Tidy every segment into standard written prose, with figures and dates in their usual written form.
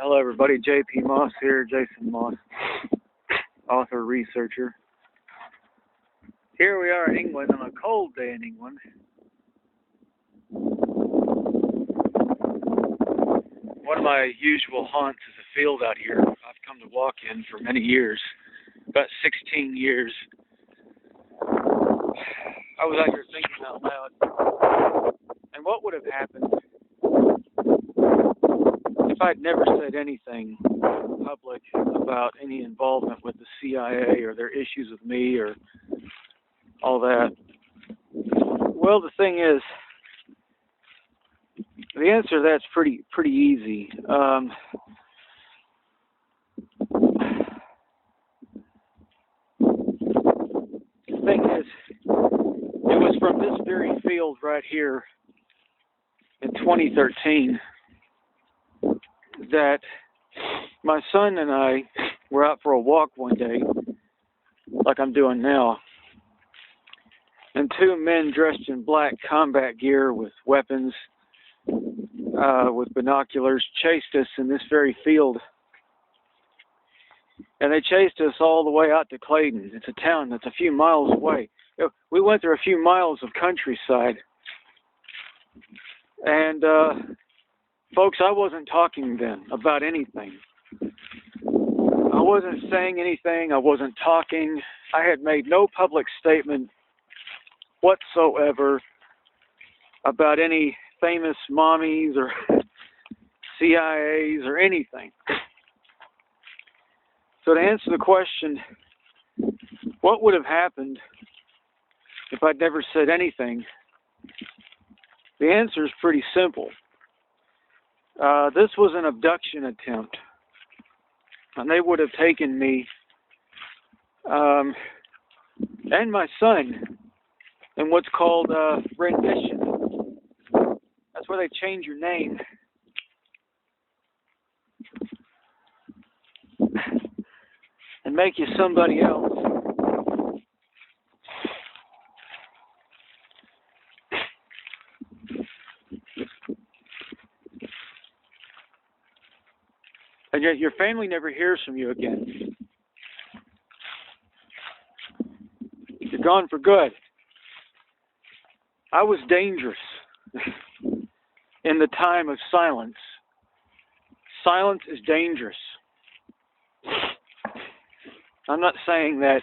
Hello everybody, JP Moss here, Jason Moss, author, researcher. Here we are in England on a cold day in England. One of my usual haunts is a field out here I've come to walk in for many years, about 16 years. I was out here thinking out loud, and what would have happened if I'd never said anything public about any involvement with the CIA or their issues with me or all that? Well, the thing is, the answer to that's pretty easy. The thing is, it was from this very field right here in 2013 that my son and I were out for a walk one day, like I'm doing now, and two men dressed in black combat gear with weapons, with binoculars, chased us in this very field. And they chased us all the way out to Clayton. It's a town that's a few miles away. We went through a few miles of countryside. And, folks, I wasn't talking then about anything. I wasn't saying anything. I wasn't talking. I had made no public statement whatsoever about any famous mommies or CIAs or anything. So to answer the question, what would have happened if I'd never said anything? The answer is pretty simple. This was an abduction attempt, and they would have taken me and my son in what's called rendition. That's where they change your name and make you somebody else. And yet your family never hears from you again. You're gone for good. I was dangerous in the time of silence. Silence is dangerous. I'm not saying that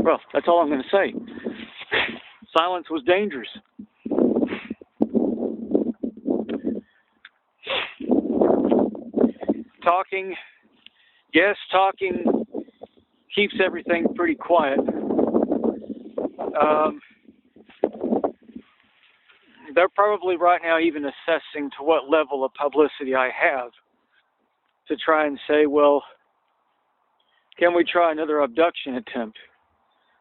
well, that's all I'm going to say. Silence was dangerous. Talking, yes, talking keeps everything pretty quiet. They're probably right now even assessing to what level of publicity I have to try and say, well, can we try another abduction attempt?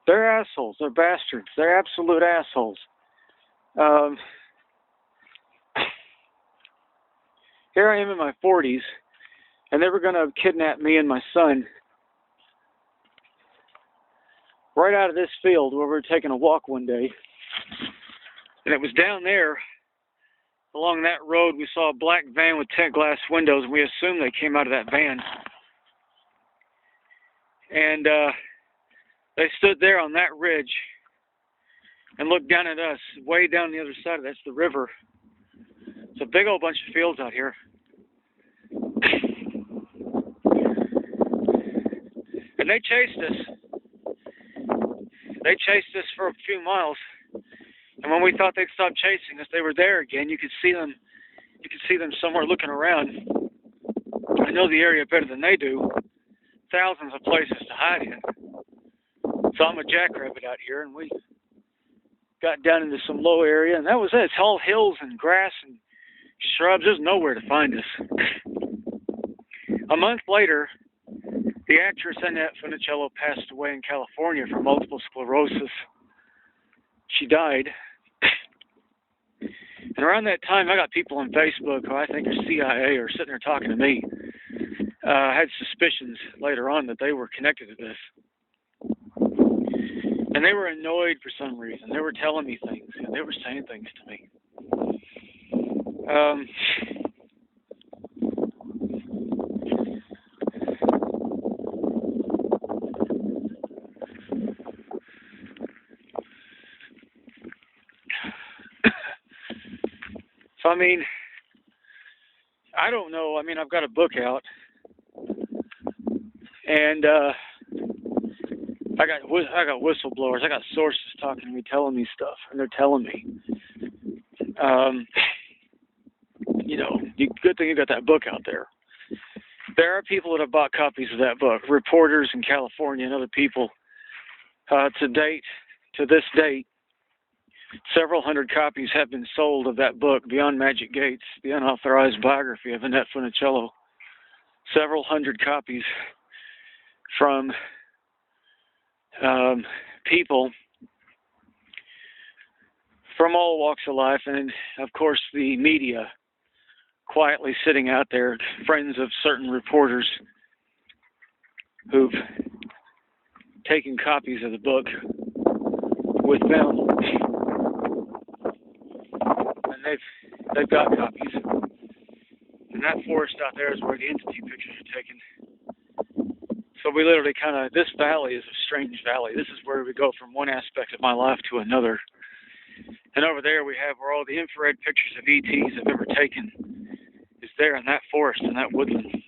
They're assholes. They're bastards. They're absolute assholes. Here I am in my 40s, and they were going to kidnap me and my son right out of this field where we were taking a walk one day. And it was down there, along that road, we saw a black van with tint glass windows, and we assumed they came out of that van. And they stood there on that ridge and looked down at us, way down the other side. That's the river. It's a big old bunch of fields out here. And they chased us. They chased us for a few miles. And when we thought they'd stop chasing us, they were there again. You could see them. You could see them somewhere looking around. I know the area better than they do. Thousands of places to hide in. So I'm a jackrabbit out here, and we got down into some low area, and that was it. It's all hills and grass and shrubs. There's nowhere to find us. A month later, the actress Annette Funicello passed away in California from multiple sclerosis. She died. And around that time, I got people on Facebook who I think are CIA or sitting there talking to me. I had suspicions later on that they were connected to this. And they were annoyed for some reason. They were telling me things, and they were saying things to me. So, I mean, I don't know. I mean, I've got a book out, and I got whistleblowers. I got sources talking to me, telling me stuff, and they're telling me. Good thing you got that book out there. There are people that have bought copies of that book. Reporters in California and other people. To this date, several hundred copies have been sold of that book, Beyond Magic Gates, the unauthorized biography of Annette Funicello. Several hundred copies from people from all walks of life, and of course the media quietly sitting out there, friends of certain reporters who've taken copies of the book with them, and they've got copies. And that forest out there is where the entity pictures are taken. So we literally this valley is a strange valley. This is where we go from one aspect of my life to another. And over there we have where all the infrared pictures of ETs have ever taken is there in that forest, in that woodland.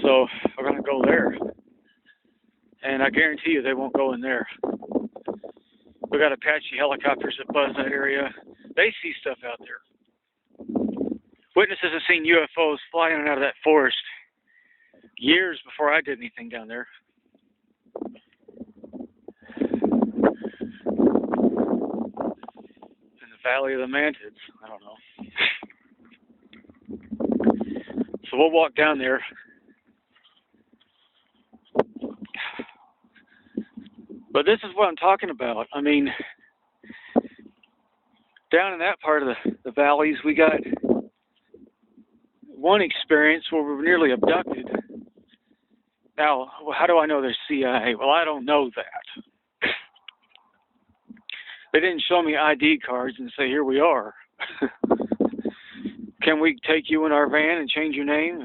So we're going to go there. And I guarantee you they won't go in there. We got Apache helicopters that buzz that area. They see stuff out there. Witnesses have seen UFOs fly in and out of that forest years before I did anything down there. In the Valley of the Mantids, I don't know. So we'll walk down there. But this is what I'm talking about. I mean, down in that part of the valleys, we got one experience where we were nearly abducted. Now, how do I know they're CIA? Well, I don't know that. They didn't show me ID cards and say, here we are. Can we take you in our van and change your name?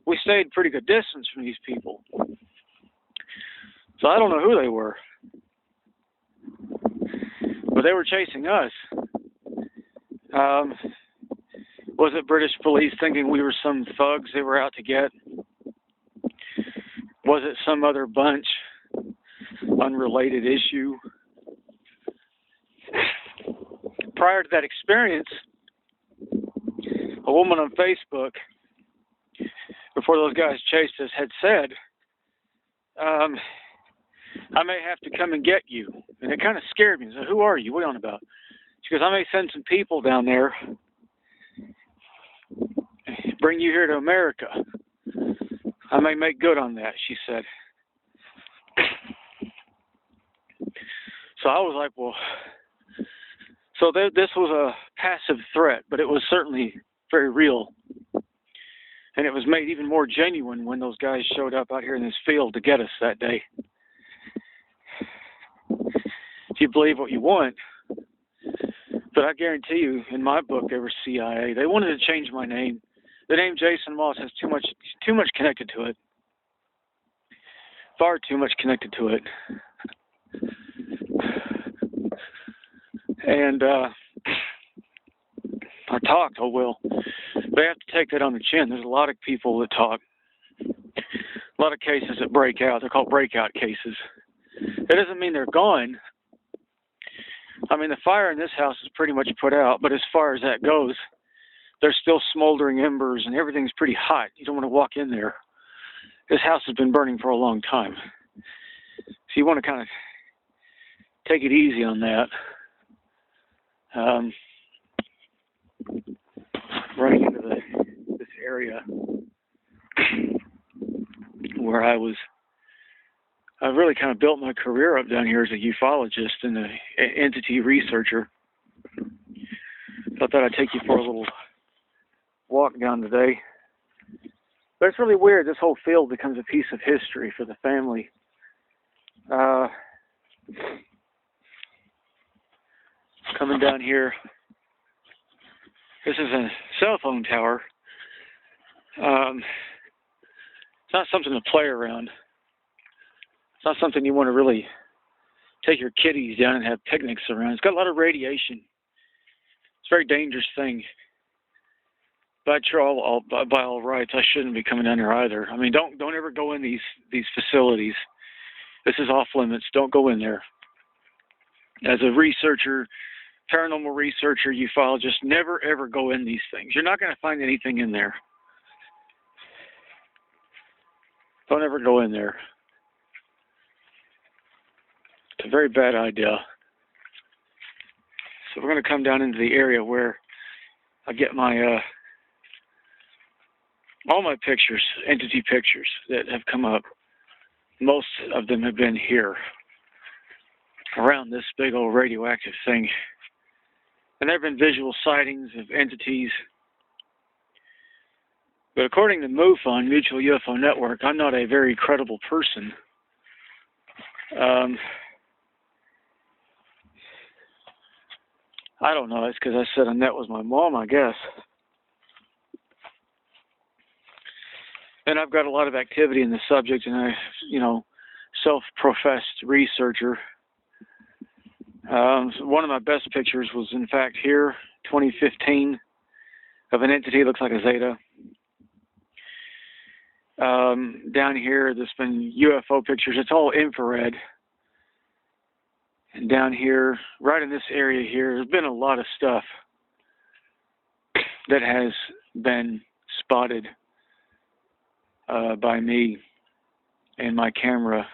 We stayed pretty good distance from these people. So I don't know who they were. But they were chasing us. Was it British police thinking we were some thugs they were out to get? Was it some other bunch? Unrelated issue? Prior to that experience, a woman on Facebook, before those guys chased us, had said, I may have to come and get you. And it kind of scared me. I said, who are you? What are you on about? She goes, I may send some people down there, bring you here to America. I may make good on that, she said. So I was like, well, so this was a passive threat, but it was certainly very real. And it was made even more genuine when those guys showed up out here in this field to get us that day. If you believe what you want, but I guarantee you, in my book, they were CIA. They wanted to change my name. The name Jason Moss has too much connected to it. Far too much connected to it. And I talked, oh well. They have to take that on the chin. There's a lot of people that talk. A lot of cases that break out. They're called breakout cases. That doesn't mean they're gone. I mean, the fire in this house is pretty much put out, but as far as that goes, there's still smoldering embers and everything's pretty hot. You don't want to walk in there. This house has been burning for a long time. So you want to kind of take it easy on that. Running into this area where I've really kind of built my career up down here as a ufologist and an entity researcher. So I thought I'd take you for a little walk down today. But it's really weird. This whole field becomes a piece of history for the family. Coming down here. This is a cell phone tower. It's not something to play around. It's not something you want to really take your kiddies down and have picnics around. It's got a lot of radiation. It's a very dangerous thing. But by all rights, I shouldn't be coming down here either. I mean, don't ever go in these facilities. This is off limits. Don't go in there. As a researcher, paranormal researcher, ufologist, never ever go in these things. You're not going to find anything in there. Don't ever go in there. It's a very bad idea. So we're going to come down into the area where I get my all my pictures, entity pictures that have come up. Most of them have been here, around this big old radioactive thing. And there have been visual sightings of entities. But according to MUFON, Mutual UFO Network, I'm not a very credible person. I don't know. It's because I said I met with my mom, I guess. And I've got a lot of activity in the subject, and I, self-professed researcher. One of my best pictures was, in fact, here, 2015, of an entity that looks like a Zeta. Down here, there's been UFO pictures. It's all infrared. And down here, right in this area here, there's been a lot of stuff that has been spotted by me and my camera.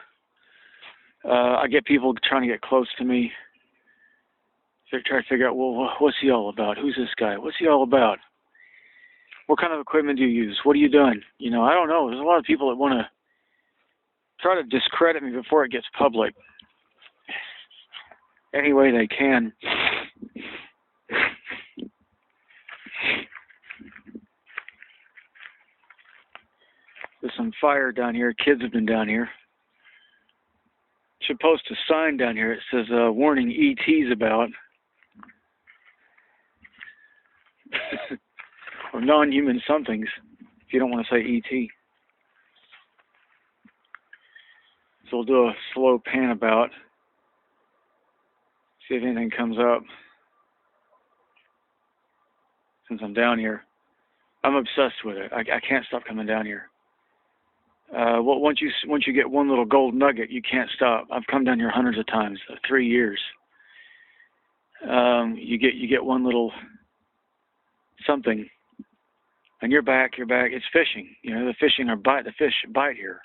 I get people trying to get close to me. They're trying to figure out, well, what's he all about? Who's this guy? What's he all about? What kind of equipment do you use? What are you doing? I don't know. There's a lot of people that want to try to discredit me before it gets public. Any way they can. There's some fire down here. Kids have been down here. Should post a sign down here. It says, warning ETs about. Or non-human somethings, if you don't want to say ET. So we'll do a slow pan about. See if anything comes up. Since I'm down here. I'm obsessed with it. I can't stop coming down here. Once you get one little gold nugget, you can't stop. I've come down here hundreds of times, 3 years. You get one little something, and you're back. It's fishing. The fish bite here.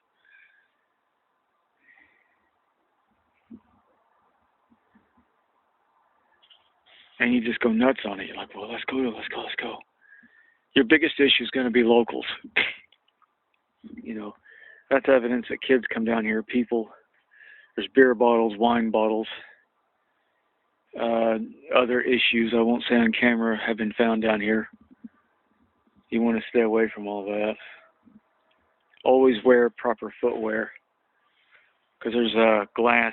And you just go nuts on it. You're like, well, let's go. Your biggest issue is going to be locals. That's evidence that kids come down here, people. There's beer bottles, wine bottles. Other issues I won't say on camera have been found down here. You want to stay away from all that. Always wear proper footwear. Because there's glass,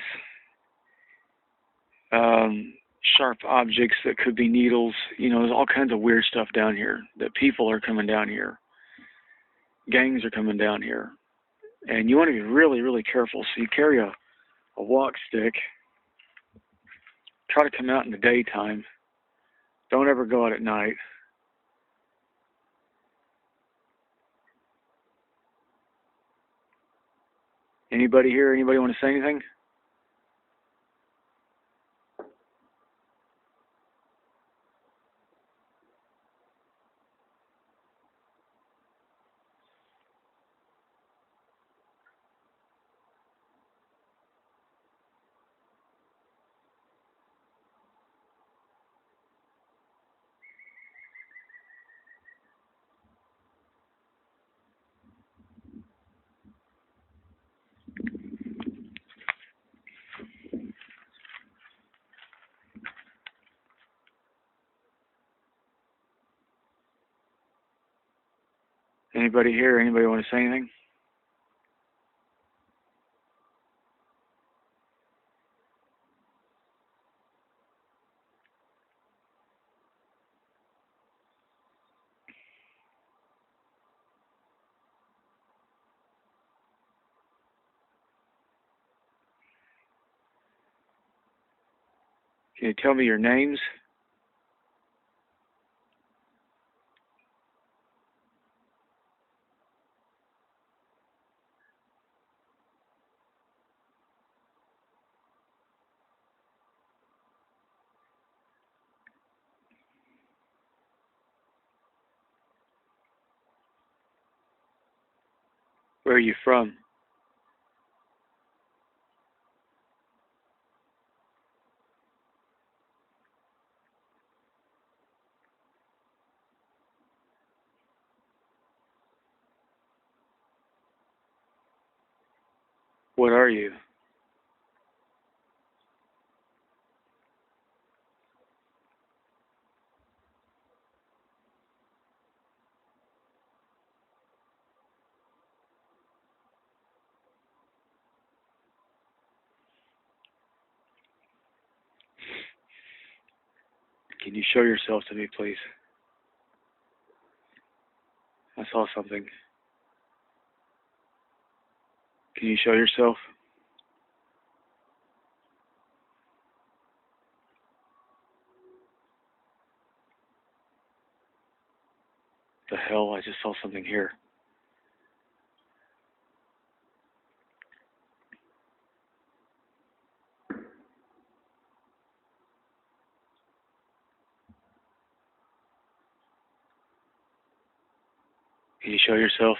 sharp objects that could be needles. There's all kinds of weird stuff down here. That people are coming down here. Gangs are coming down here. And you want to be really, really careful. So you carry a walk stick. Try to come out in the daytime. Don't ever go out at night. Anybody here? Anybody want to say anything? Anybody here? Anybody want to say anything? Can you tell me your names? Where are you from? What are you? Can you show yourself to me, please? I saw something. Can you show yourself? The hell? I just saw something here. Can you show yourself?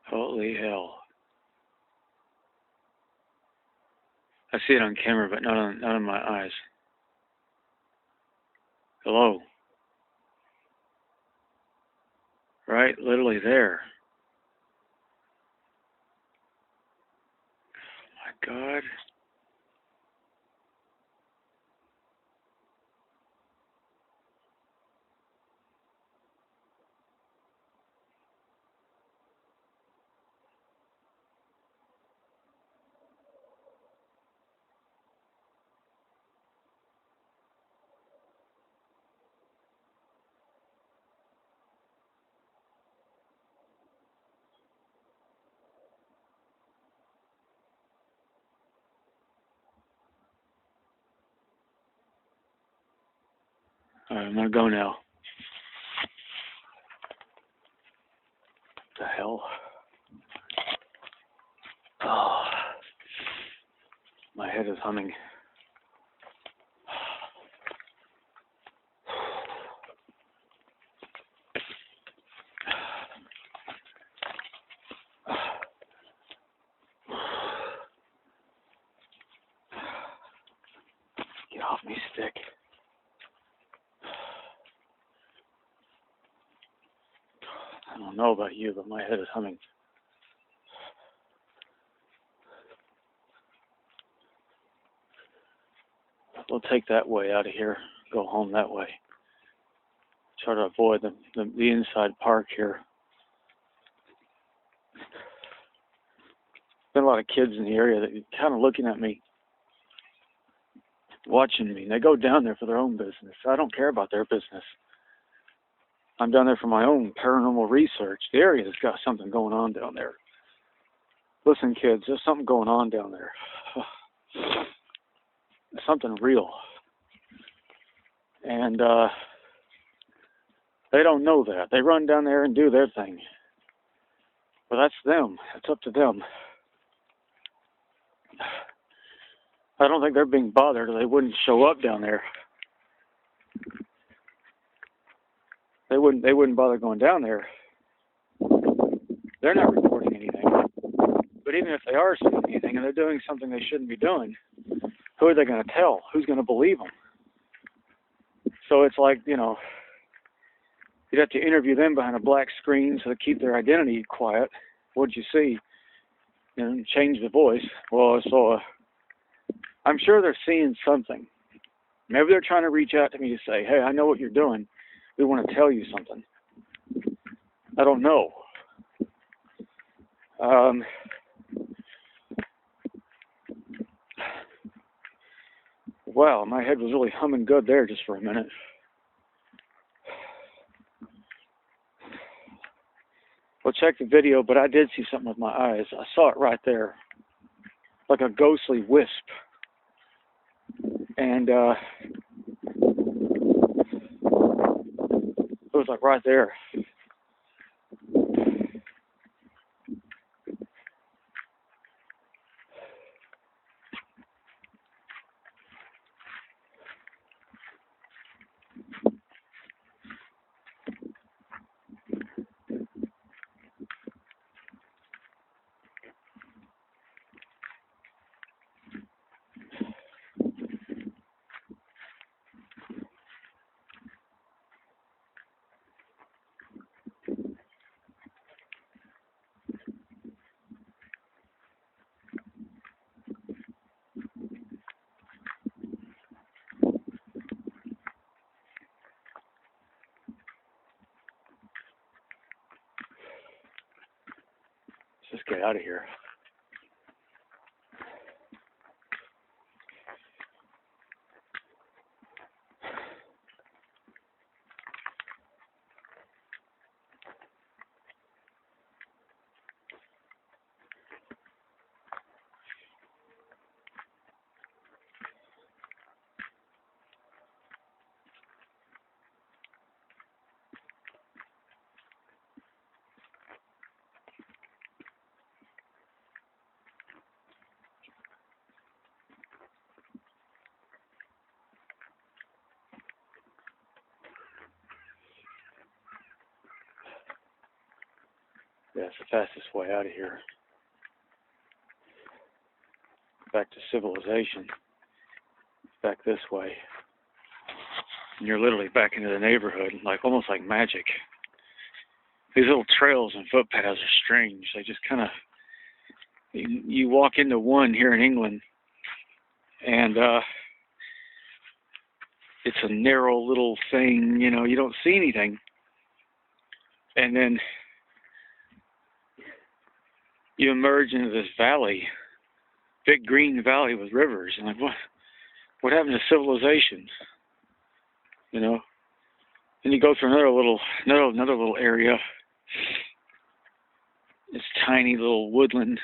Holy hell. I see it on camera, but not on my eyes. Hello. Right? Literally there. Oh my God. Alright, I'm gonna go now. What the hell? Oh, my head is humming. Get off me, stick. I don't know about you, but my head is humming. We'll take that way out of here. Go home that way. Try to avoid the inside park here. Been a lot of kids in the area that are kind of looking at me, watching me. They go down there for their own business. I don't care about their business. I'm down there for my own paranormal research. The area's got something going on down there. Listen, kids, there's something going on down there. Something real. And they don't know that. They run down there and do their thing. But that's them. It's up to them. I don't think they're being bothered, or they wouldn't show up down there. They wouldn't bother going down there. They're not reporting anything. But even if they are seeing anything and they're doing something they shouldn't be doing, who are they going to tell? Who's going to believe them? So it's like, you know, you'd have to interview them behind a black screen so they keep their identity quiet. What'd you see? And change the voice. Well, I saw I'm sure they're seeing something. Maybe they're trying to reach out to me to say, hey, I know what you're doing. We want to tell you something. I don't know. Wow, my head was really humming good there just for a minute. check the video, but I did see something with my eyes. I saw it right there, like a ghostly wisp. And it was like right there. Let's just get out of here. Yeah, it's the fastest way out of here. Back to civilization. Back this way. And you're literally back into the neighborhood, like almost like magic. These little trails and footpaths are strange. They just kind of, you walk into one here in England, and it's a narrow little thing, you know, you don't see anything. And then you emerge into this valley, big green valley with rivers, and like, what happened to civilization? You know? And you go through another little area. This tiny little woodland.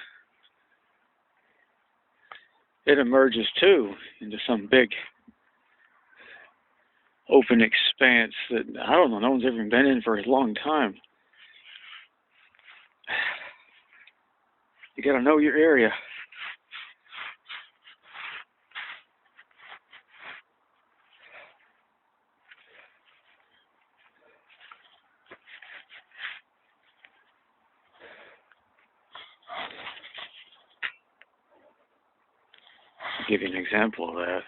It emerges too into some big open expanse that I don't know, no one's ever been in for a long time. You gotta know your area. I'll give you an example of that.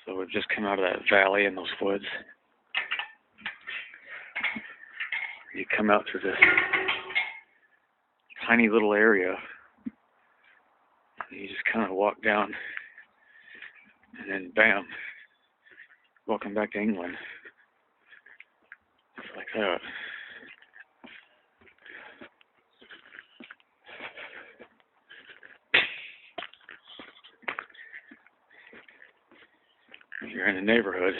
So we've just come out of that valley in those woods. You come out through this tiny little area. And you just kind of walk down, and then bam, welcome back to England. Just like that. You're in the neighborhood.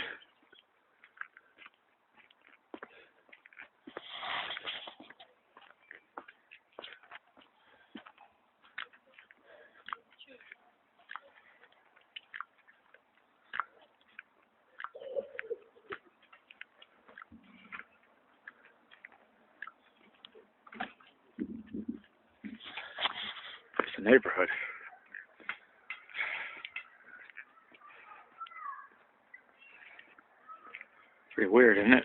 It's the neighborhood. Pretty weird, isn't it?